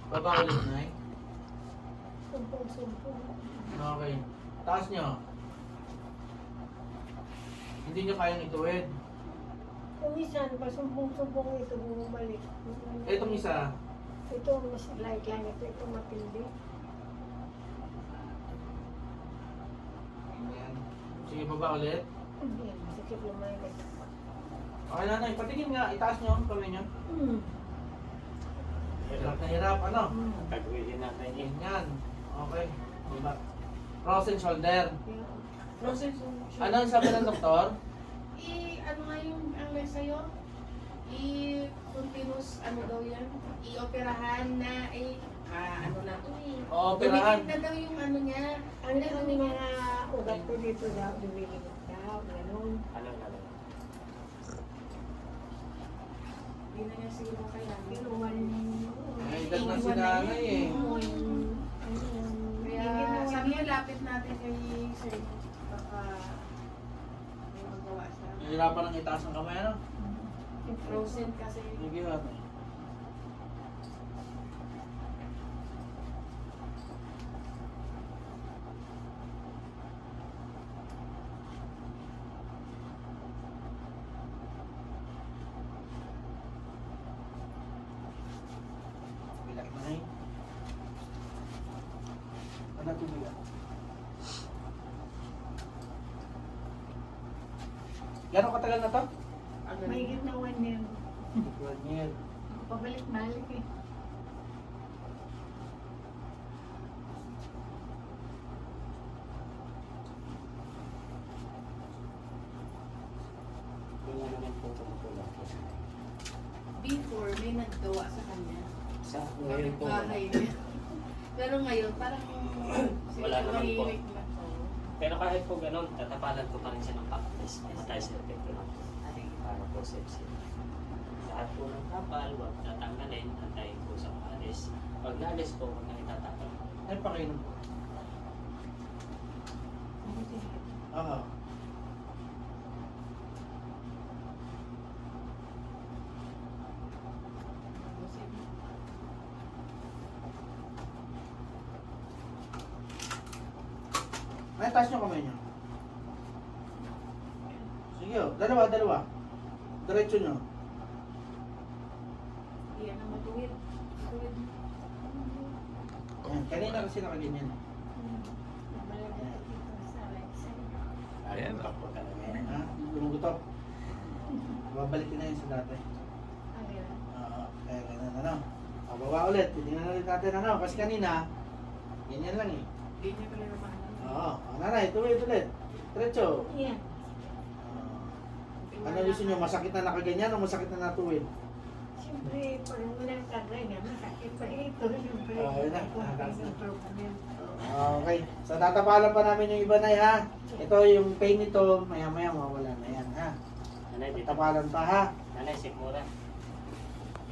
Baba ulit, Nay. Sumpong-sumpong. Okay. Taas nyo. Hindi nyo kayang ituwid. Yung isa, pasumpong-sumpong ito, bumabalik. Itong isa. Ito, mas light lang ito. Ito matindi. Ayan. Sige, baba ulit. Hindi, masakit lumalik. Okay, Nanay. Patingin nga. Itaas nyo ang kamay nyo. Hirap na hirap. Ano? Pag-uwi natin yun. Ganyan. Okay. Baba. Frozen shoulder. Process. Ano ang sabi ng doktor? Ano nga yung ang sa'yo? Continuous, ano daw yan? I-operahan na, ano na to eh. Operahan. Dumikit na daw yung ano niya. Ang mga ugat ko dito daw, dumiligit daw, gano'n. Ano na lang. Hindi na niya siguro kaya. Pero one, Ay, edad na si Nanay eh. Kaya sabi niya, lapit natin kay Sir. Baka may magawa siya. Nahirapan ng itaas ang kamay, ano? Frozen kasi. Sige, Nanay. Bilak na eh. Ano ito bilak? Gano'ng katagal na to? may na 1 year. 1 year. Pabalik-balik eh. Wala naman po tumutulak po. Before, may naggawa sa kanya. Sa ngayon po, Bahay niya. Pero ngayon, parang Wala naman po. tahimik na. Oo. pero kahit po ganun, tatapalan ko pa rin siya ng practice. Mamatay sa epekto ng para po sepsis. Lahat po ng kapal, huwag tatanggalin, antayin po sa alis. Pag naalis po, huwag na itatakal. Ay, pakainom po. Oo. May taas nyo kamay nyo. Sige, oh. Dalawa. Diretso nyo. Hindi yan ang matuwid. Matuwid. Ayan. Kanina kasi nakaganyan. Malagay dito sa right side. Ayan, po talaga yan. Ha? Gumugutok. Babalikin na yun sa dati. Ayan. Oo. Kaya ganun, ano. Baba ulit. Titingnan ulit natin, ano. Kasi kanina, ganyan lang eh. Hindi niya pala naman. Oo. Nanay, tuloy ulit. Diretso. Yan. Ano gusto nyo? Masakit na nakaganyan o masakit na natuwid? Siyempre, pag walang kagaya, masakit pa ito. Siyempre, Yun na. kung may problem. Okay. So tatapalan pa namin yung iba na ha. Ito yung pain nito, maya maya mawala na yan ha. Nanay, dito. Tatapalan pa ha. Nanay, sikmura.